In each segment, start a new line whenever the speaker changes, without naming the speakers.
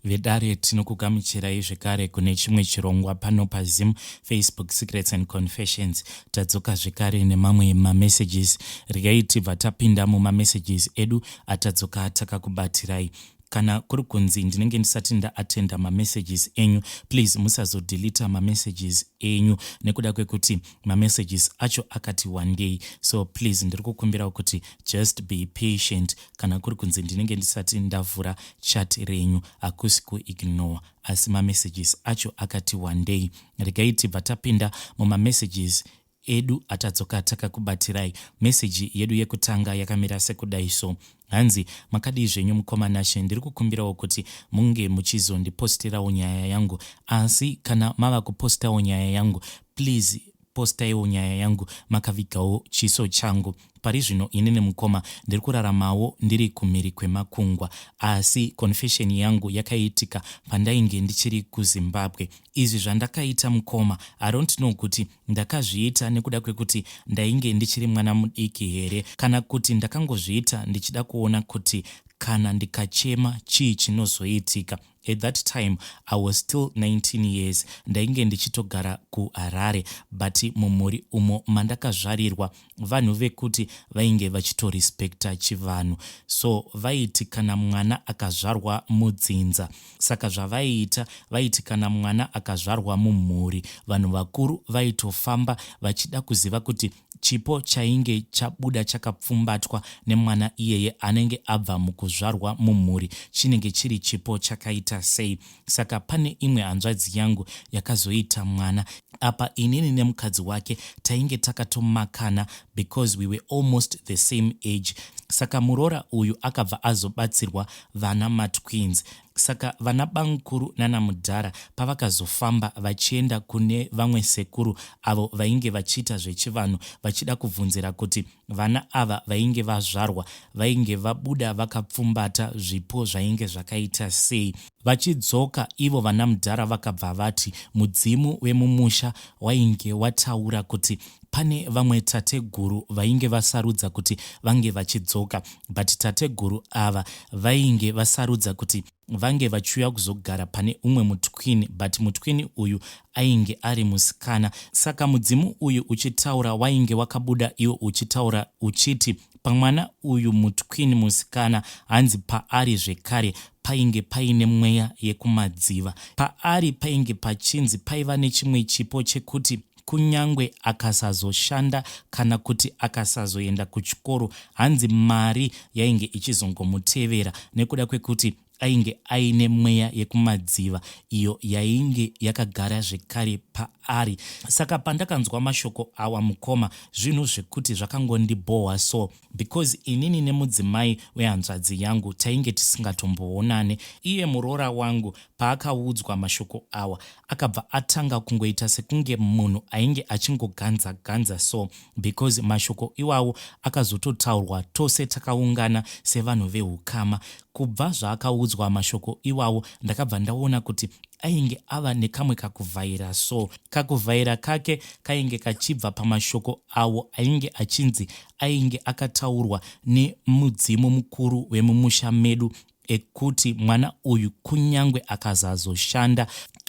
vedare tinokugamuchirai zvekare kune chimwe chirongwa pano paZim Facebook Secrets and Confessions. Tadzoka zvekare nemamwe mamessages. Regai tibva tapinda mumamessages edu atadzoka takakubatirai. Kana kuri kunzi ndinenge ndisati ndaatenda mamessages enyu, please musazodeleta mamessages enyu nekuda kwekuti mamessages acho akati one day. So please ndiri kukumbira kuti just be patient. Kana kuri kunzi ndinenge ndisati ndavhura chat renyu, hakusi kuignore, asi mamessages acho akati one day. Regai tibva tapinda mumamessages edu atadzoka takakubatirai. Message yedu yekutanga yakamira sekudai so: hanzi makadi zvenyu mukoma Nashe, ndiri kukumbirawo kuti munge muchizondipostirawo nyaya yangu, asi kana mava kupostawo nyaya yangu, please postaiwo nyaya yangu makavigawo chiso changu. Pari zvino inini mukoma ndiri kuraramawo ndiri kumhiri kwemakungwa, asi confession yangu yakaitika pandainge ndichiri kuZimbabwe. Izvi zvandakaita mukoma, I don't know kuti ndakazviita nekuda kwekuti ndainge ndichiri mwana mudiki here, kana kuti ndakangozviita ndichida kuona kuti kana ndikachema chii chinozoitika. At that time I was still 19 years. Ndainge ndichitogara kuHarare, but mumhuri umo mandakazvarirwa vanhu vekuti vainge vachitorespekta chivanhu. So vaiti kana mwana akazvarwa mudzinza, saka zvavaiita vaiti kana mwana akazvarwa mumhuri, vanhu vakuru vaitofamba vachida kuziva kuti chipo chainge chabuda chakapfumbatwa nemwana iyeye anenge abva mukuzvarwa mumhuri chinenge chiri chipo chakaita sei. Saka pane imwe handzvadzi yangu yakazoita mwana. Apa inini nemukadzi wake tainge takatomakana because we were almost the same age. Saka muroora uyu akabva azobatsirwa vana matwins. Saka vana bamukuru nana mudhara pavakazofamba vachienda kune vamwe sekuru avo vainge vachiita zvechivanhu, vachida kubvunzira kuti vana ava vainge vazvarwa vainge vabuda vakapfumbata zvipo zvainge zvakaita sei. Vachidzoka ivo vana mudhara vakabva vati mudzimu wemumusha wainge wataura kuti pane vamwe tateguru vainge vasarudza kuti vange vachidzoka, but tateguru ava vainge vasarudza kuti vange vachiuya kuzogara pane umwe mutwini, but mutwini uyu ainge ari musikana. Saka mudzimu uyu uchitaura wainge wakabuda iwo uchitaura uchiti pamwana uyu mutwini musikana, hanzi paari zvekare painge paine mweya yekumadziva. Paari painge pachinzi paiva nechimwe chipo chekuti kunyangwe akasazoshanda kana kuti akasazoenda kuchikoro, hanzi mari yainge ichizongomutevera nekuda kwekuti ainge aine mweya yekumadziva iyo yainge yakagara zvekare paari. Saka pandakanzwa mashoko awa mukoma, zvinhu zvekuti zvakangondibohwa so, because inini nemudzimai wehandzvadzi yangu tainge tisingatomboonane. Iye muroora wangu paakaudzwa mashoko awa akabva atanga kungoita sekunge munhu ainge achingoganza so, because mashoko iwawo akazototaurwa tose takaungana sevanhu vehukama. Kubva zvaakaudzwa mashoko iwawo ndakabva ndaona kuti ainge ava nekamwe kakuvhaira so. Kakuvhaira kake kainge kachibva pamashoko awo ainge achinzi ainge akataurwa nemudzimu mukuru wemumusha medu ekuti mwana uyu kunyangwe akazazoshanda,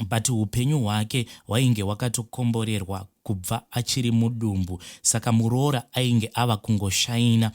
but upenyu hwake hwainge wakatokomborerwa kubva achiri mudumbu. Saka muroora ainge ava kungoshaina.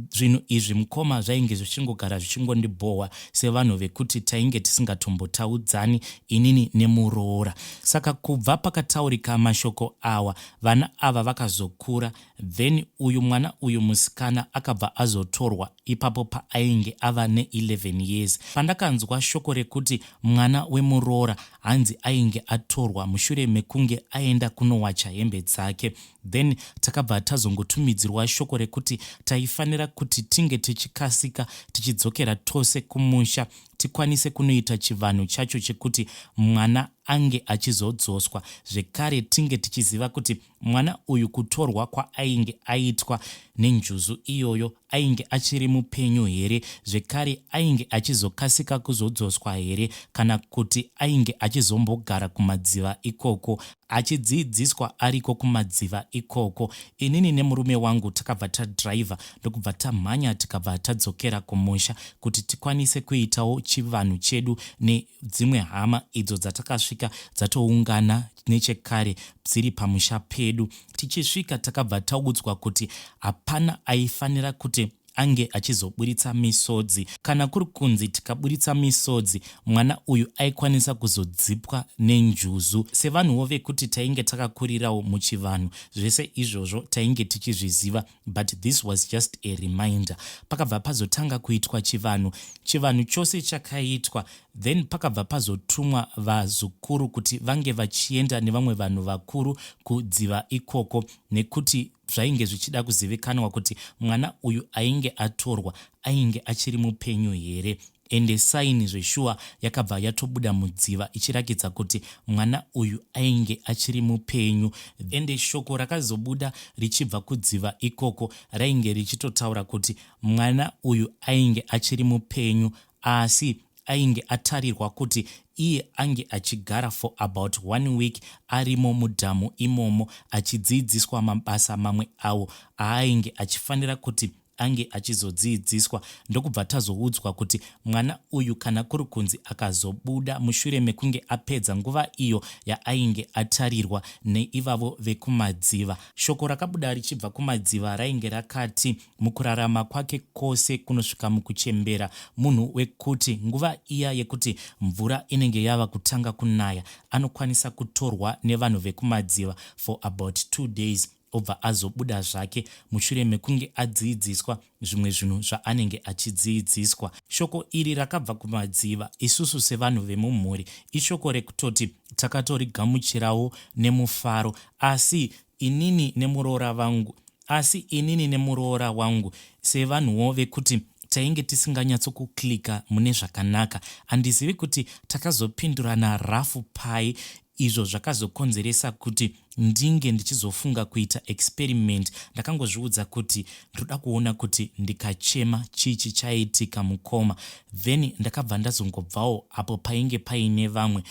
Zvinhu izvi mukoma zvainge zvichingogara zvichingondibohwa sevanhu vekuti tainge tisingatombotauridzani inini nemuroora. Saka kubva pakataurika mashoko awa vana ava vakazokura, then uyu mwana uyu musikana akabva azotorwa ipapo paainge ava ne11 years. Pandakanzwa shoko rekuti mwana wemuroora hanzi ainge atorwa mushure mekunge aenda kunowacha hembe dzake, then takabva tazongotumidzirwa shoko rekuti taifanira kuti tinge tichikasika tichidzokera tose kumusha tikwanise kunoita chivanhu chacho chekuti mwana ange achizodzoswa. Zvekare tinge tichiziva kuti mwana uyu kutorwa kwaainge aitwa nenjuzu iyoyo ainge achiri mupenyu here, zvekare ainge achizokasika kuzodzoswa here, kana kuti ainge achizombogara kumadziva ikoko achidzidziswa ariko kumadziva ikoko. Inini nemurume wangu takabva tadhiraivha ndokubva tamhanya tikabva tadzokera kumusha kuti tikwanise kuitawo chivanhu chedu nedzimwe hama idzo dzatakasvika dzatoungana nechekare dziri pamusha pedu. Tichisvika takabva taudzwa kuti hapana aifanira kuti ange achizoburitsa misodzi. Kana kuri kunzi tikaburitsa misodzi, mwana uyu aikwanisa kuzodzipwa nenjuzu. Sevanhuwo vekuti tainge takakurirawo muchivanhu, zvese izvozvo tainge tichizviziva, but this was just a reminder. Pakabva pazotanga kuitwa chivanhu chose chakaitwa, then pakabva pazotumwa vazukuru kuti vange vachienda nevamwe vanhu vakuru kudziva ikoko, nekuti zvainge zvichida kuzivikanwa kuti mwana uyu ainge atorwa ainge achiri mupenyu here. Ende saini zveshuwa yakabva yatobuda mudziva ichirakidza kuti mwana uyu ainge achiri mupenyu. Ende shoko rakazobuda richibva kudziva ikoko rainge richitotaura kuti mwana uyu ainge achiri mupenyu, asi ainge atarirwa kuti iye ange achigara for about 1 week arimo mudhamu imomo achidzidziswa mabasa mamwe awo aainge achifanira kuti ange achizodzidziswa. Ndokubva tazoudzwa kuti mwana uyu kana kuri kunzi akazobuda mushure mekunge apedza nguva iyo yaainge atarirwa neivavo vekumadziva. Shoko rakabuda richibva kumadziva rainge rakati mukurarama kwake kwose kunosvika mukuchembera munhu wekuti nguva iya yekuti mvura inenge yava kutanga kunaya anokwanisa kutorwa nevanhu vekumadziva for about 2 days obva azobuda zvake mushure mekunge adzidziswa zvimwe zvinhu zvaanenge achidzidziswa. Shoko iri rakabva kumadziva. Isusu sevanhu vemumhuri ishoko rekutoti takatorigamuchirawo nemufaro, asi inini nemuroora wangu sevanhuwo vekuti tainge tisinganyatsokuklika mune zvakanaka. Handizivi kuti takazopindurana rafu pai, izvo zvakazokonzeresa kuti ndinge ndichizofunga kuita experiment. Ndakangozviudza kuti ndoda kuona kuti ndikachema chichi chaitika mukoma, then ndakabva ndazongobvawo apo painge paine vamwe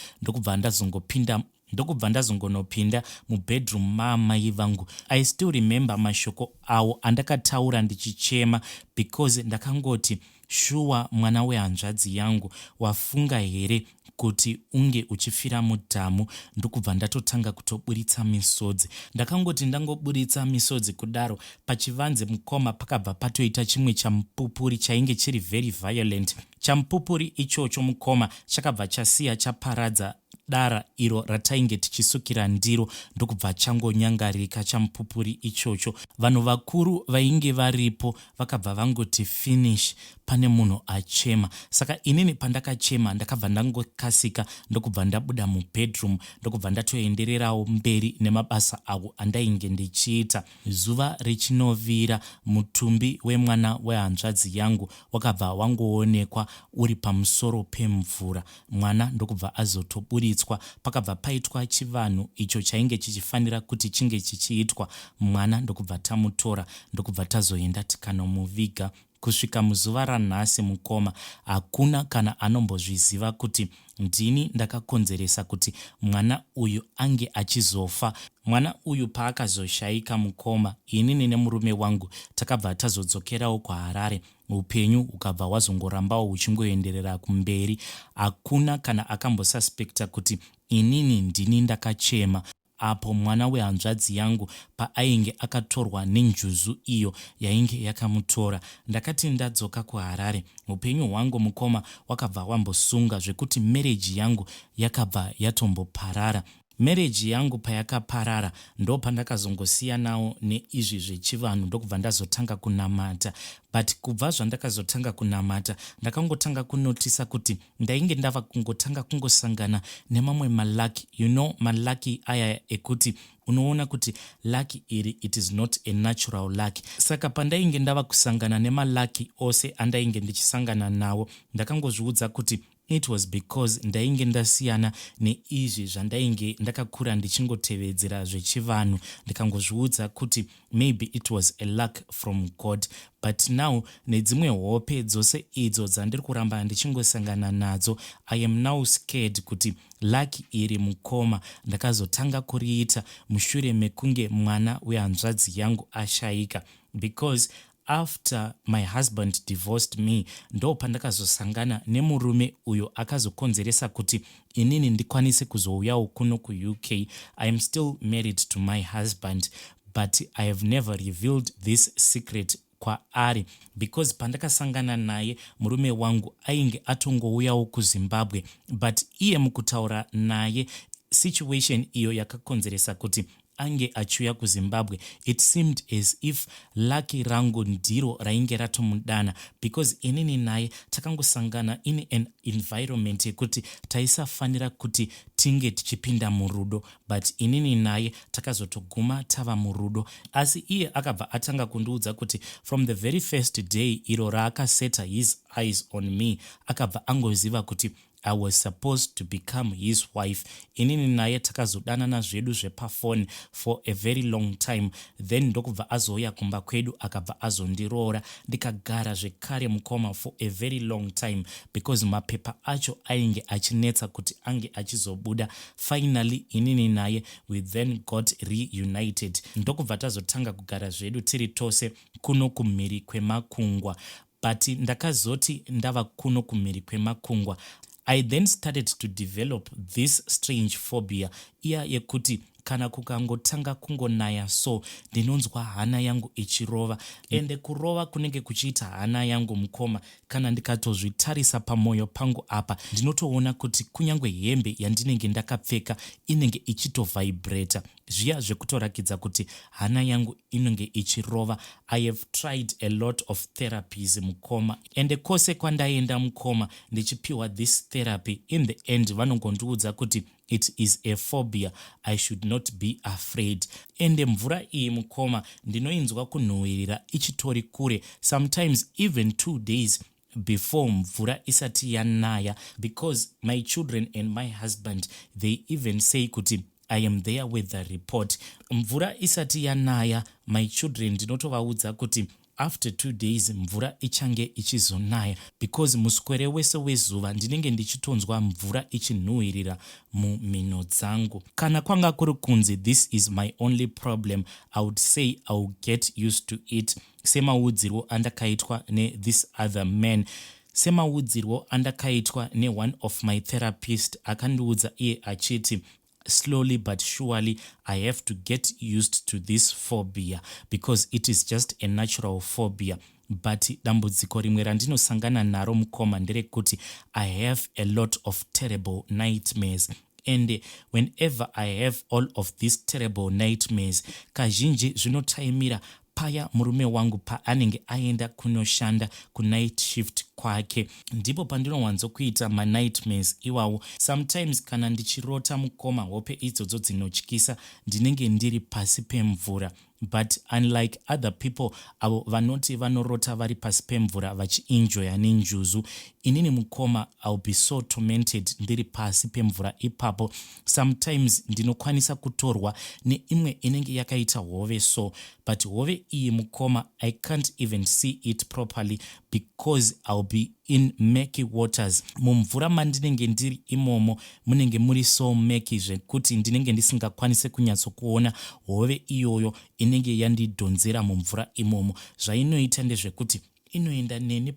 ndokubva ndazongonopinda mubedroom maamai vangu. I still remember mashoko awo andakataura ndichichema, because ndakangoti shuwa mwana wehanzvadzi yangu, wafunga here kuti unge uchifira mudhamu? Ndokubva ndatotanga kutoburitsa misodzi. Ndakangoti ndangoburitsa misodzi kudaro, pachivanze mukoma pakabva patoita chimwe chamupupuri chainge chiri very violent. Chamupupuri ichocho mukoma chakabva chasiya chaparadza dara iro ratainge tichisukira ndiro, ndokubva changonyangarika chamupupuri ichocho. Vanhu vakuru vainge varipo vakabva vangoti finish, pane munhu achema. Saka inini pandakachema ndakabva ndangokasika ndokubva ndabuda mubedroom ndokubva ndatoendererawo mberi nemabasa awo andainge ndichiita. Zuva richinovira, mutumbi wemwana wehanzvadzi yangu wakabva wangoonekwa uri pamusoro pemvura. Mwana ndokubva azotoburitswa. Pakabva paitwa chivanhu icho chainge chichifanira kuti chinge chichiitwa. Mwana ndokubva tamutora ndokubva tazoenda tikanomuviga. Kusvika muzuva ranhasi mukoma hakuna kana anombozviziva kuti ndini ndakakonzeresa kuti mwana uyu ange achizofa. Mwana uyu paakazoshaika mukoma, inini nemurume wangu takabva tazodzokerawo kuHarare. Upenyu ukabva hwazongorambawo huchingoenderera kumberi. Hakuna kana akambosuspekta kuti inini ndini ndakachema apo mwana wehanzvadzi yangu paainge akatorwa nenjuzu iyo yainge yakamutora. Ndakati ndadzoka kuHarare, upenyu hwangu mukoma wakabva wambosunga zvekuti mereji yangu yakabva yatomboparara. Mereji yangu payakaparara ndo pandakazongosiyanawo neizvi zvechivanhu ndokubva ndazotanga kunamata. But kubva zvandakazotanga kunamata ndakangotanga kunotisa kuti ndainge ndava kungotanga kungosangana nemamwe malaki, malaki aya ekuti unoona kuti lucky iri it is not a natural lucky. Saka pandainge ndava kusangana nemalaki ose andainge ndichisangana nawo ndakangozviudza kuti it was because ndainge ndasiyana neizvi zvandainge ndakakura ndichingotevedzera zvechivanhu, ndikangozviudza kuti maybe it was a luck from God. But now nedzimwe hope dzose idzo dzandiri kuramba ndichingosangana nadzo, I am now scared kuti luck iri mukoma ndakazotanga kuriita mushure mekunge mwana wehandzvadzi yangu ashayika, because after my husband divorced me ndo pandakazosangana nemurume uyo akazokonzeresa kuti inini ndikwanise kuzouyawo kuno kuUK. I am still married to my husband, but I have never revealed this secret kwaari, because pandakasangana naye murume wangu ainge atongouyawo kuZimbabwe, but iye mukutaura naye situation iyo yakakonzeresa kuti ange achiuya kuZimbabwe, it seemed as if lucky rangu ndiro rainge ratomudana, because inini naye takangosangana in an environment yekuti taisafanira kuti tinge tichipinda murudo, but inini naye takazotoguma tava murudo. Asi iye akabva atanga kundiudza kuti from the very first day iro raakaseta his eyes on me, akabva angoziva kuti I was supposed to become his wife. Inini naye takazodanana zvedu zvepafoni for a very long time, then ndokubva azouya kumba kwedu akabva azondiroora, ndikagara zvekare mukoma for a very long time, because mapepa acho ainge achinetsa kuti ange achizobuda. Finally inini naye we then got reunited, ndokubva tazotanga kugara zvedu tiri tose kuno kumhiri kwemakungwa. But ndakazoti ndava kuno kumhiri kwemakungwa, I then started to develop this strange phobia iya yekuti kana kukangotanga kungonaya so ndinonzwa hana yangu ichirova, ende kurova kunenge kuchiita hana yangu mukoma. Kana ndikatozvitarisa pamoyo pangu apa, ndinotoona kuti kunyangwe hembe yandinenge ndakapfeka inenge ichitovibrata, zviya zvekutorakidza kuti hana yangu inenge ichirova. I have tried a lot of therapies mukoma, ende kwose kwandaenda mukoma ndichipiwa this therapy, in the end vanongondiudza kuti it is a phobia, I should not be afraid. Ende mvura iyi mukoma ndinoinzwa kunhuhwirira ichitori kure, sometimes even 2 days before mvura isati yanaya, because my children and my husband they even say kuti I am there with the report. Mvura isati yanaya, my children ndinotovaudza kuti after 2 days mvura ichange ichizonaya, because muswere wese wezuva ndinenge ndichitonzwa mvura ichinhuhwirira mumhino dzangu. Kana kwanga kuri kunzi this is my only problem, I would say I will get used to it, semaudzirwo andakaitwa this other man, semaudzirwo andakaitwa one of my therapist akandiudza iye achiti slowly but surely I have to get used to this phobia, because it is just a natural phobia. But dambudziko rimwe randinosangana naro mukoma nderekuti I have a lot of terrible nightmares, and whenever I have all of these terrible nightmares, kazhinji zvinotaimira paya murume wangu paanenge aenda kunoshanda kunight shift kwake, ndipo pandinowanzokuita manightmares iwawo. Sometimes kana ndichirota mukoma, hope idzodzo dzinotyisa, ndinenge ndiri pasi pemvura. But unlike other people avo vanoti vanorota vari pasi pemvura vachienjoya nenjuzu, inini mukoma I'll be so tormented ndiri pasi pemvura ipapo. Sometimes ndinokwanisa kutorwa neimwe inenge yakaita hove so, but hove iyi mukoma I can't even see it properly, because I'll be in murky waters. Mumvura mandinenge ndiri imomo munenge muri so murky zvekuti ndinenge ndisingakwanise kunyatsokuona hove iyoyo inenge yandidhonzera mumvura imomo. Zvainoita ndezvekuti inoenda neni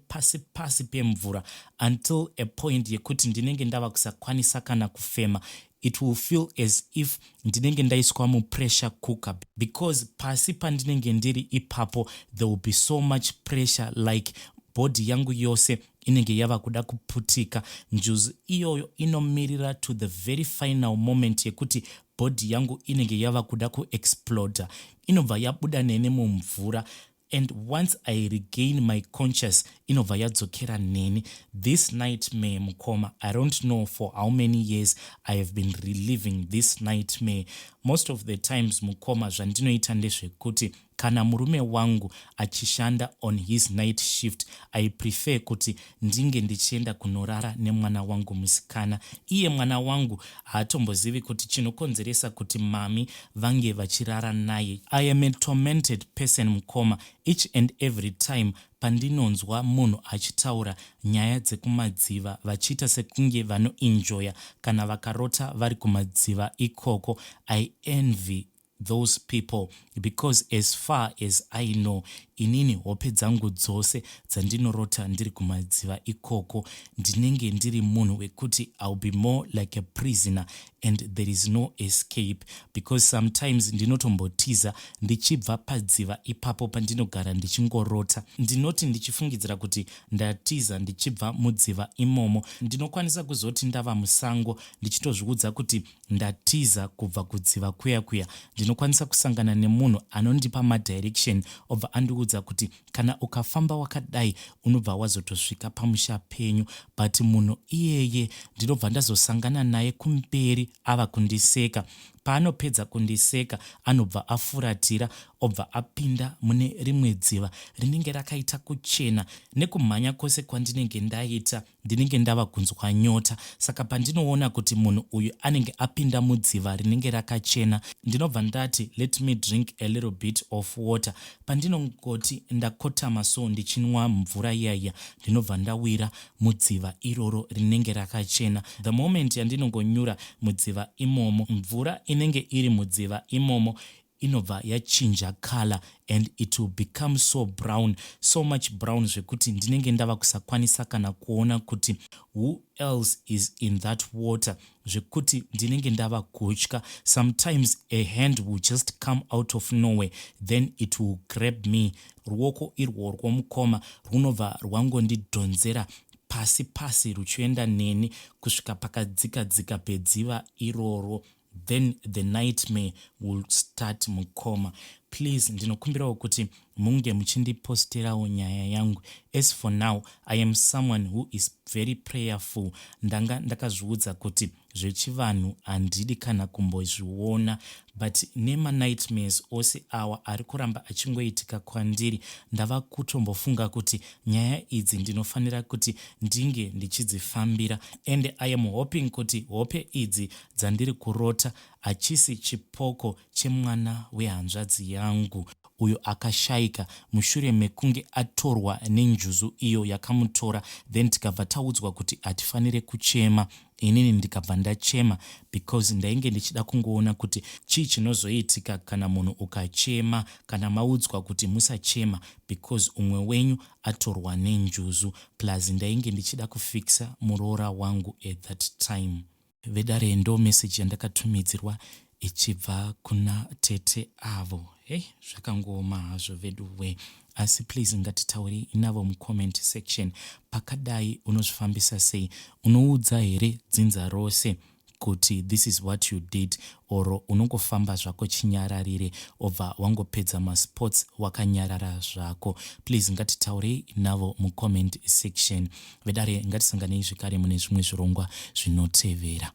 pasi pemvura until a point yekuti ndinenge ndava kusakwanisa kana kufema. It will feel as if ndinenge ndaiswa pressure cooker, because pasi pandinenge ndiri ipapo there will be so much pressure, like body yangu yose inenge yava kuda kuputika. Njuzu iyoyo inomirira to the very final moment yekuti body yangu inenge yava kuda kuexplode, inobva yabuda nene mumvura. And once I regain my conscious, inobva yadzokera neni. This nightmare mukoma, I don't know for how many years I have been reliving this nightmare. Most of the times mukoma zvandinoita ndezvekuti kana murume wangu achishanda on his night shift, I prefer kuti ndinge ndichienda kunorara nemwana wangu musikana. Iye mwana wangu haatombozivi kuti chinokonzeresa kuti mami vange vachirara naye. I am a tormented person mukoma each and every time pandinonzwa munhu achitaura nyaya dzekumadziva vachiita sekunge vanoenjoya kana vakarota vari kumadziva ikoko. I envy those people because as far as I know, inini hope dzangu dzose dzandinorota ndiri kumadziva ikoko ndinenge ndiri munhu wekuti I'll be more like a prisoner and there is no escape, because sometimes ndinotombotiza ndichibva padziva ipapo pandinogara ndichingorota. Ndinoti ndichifungidzira kuti ndatiza ndichibva mudziva imomo ndinokwanisa kuzoti ndava musango ndichitozviudza kuti ndatiza kubva kudziva kuya ndinokwanisa kusangana nemunhu anondipa madirection obva andiudza kuti kana ukafamba wakadai unobva wazotosvika pamusha penyu. But munhu iyeye ndinobva ndazosangana naye kumberi ava kundiseka. Paanopedza kundiseka anobva afuratira obva apinda mune rimwe dziva rinenge rakaita kuchena. Nekumhanya kwose kwandinenge ndaita ndinenge ndava kunzwa nyota, saka pandinoona kuti munhu uyu anenge apinda mudziva rinenge rakachena ndinobva ndati let me drink a little bit of water. Pandinongoti ndakotama so ndichinwa mvura iyaya ndinobva ndawira mudziva iroro rinenge rakachena. The moment yandinongonyura mudziva imomo, mvura inenge iri mudziva imomo inobva yachinja color and it will become so brown, so much brown zvekuti ndinenge ndava kusakwanisa kana kuona kuti who else is in that water, zvekuti ndinenge ndava kutya. Sometimes a hand will just come out of nowhere then it will grab me. Ruoko irworwo mukoma runobva rwangondidhonzera pasi ruchienda neni kusvika pakadzika pedziva iroro. Then the nightmare will start mukoma. Please ndinokumbirawo kuti munge muchindiposterawo nyaya yangu. As for now, I am someone who is very prayerful. Ndanga ndakazviudza kuti zvechivanhu handidi kana kumbozviona, but nema nightmares ose awa ari kuramba achingoitika kwandiri ndava kutombofunga kuti nyaya idzi ndinofanira kuti ndinge ndichidzifambira. And I am hoping kuti hope idzi dzandiri kurota hachisi chipoko chemwana wehandzvadzi yangu uyo akashayika mushure mekunge atorwa nenjuzu iyo yakamutora. Then tikabva taudzwa kuti hatifanire kuchema. Inini ndikabva ndachema because ndainge ndichida kungoona kuti chii chinozoitika kana munhu ukachema kana maudzwa kuti musachema because umwe wenyu atorwa nenjuzu. Plus ndainge ndichida kufikisa muroora wangu at that time. Vedare ndo message yandakatumidzirwa ichibva kuna tete avo. Zvakangoma hazvo veduwe, asi please ngatitauri inavo mucomment section. Pakadai unozvifambisa sei? Unoudza here dzinza rose kuti this is what you did, oro unongofamba zvako chinyararire obva wangopedza masports wakanyarara zvako? Please ngatitaurei navo mucomment section. Vedare ngatisanganei zvekare mune zvimwe zvirongwa zvinotevera.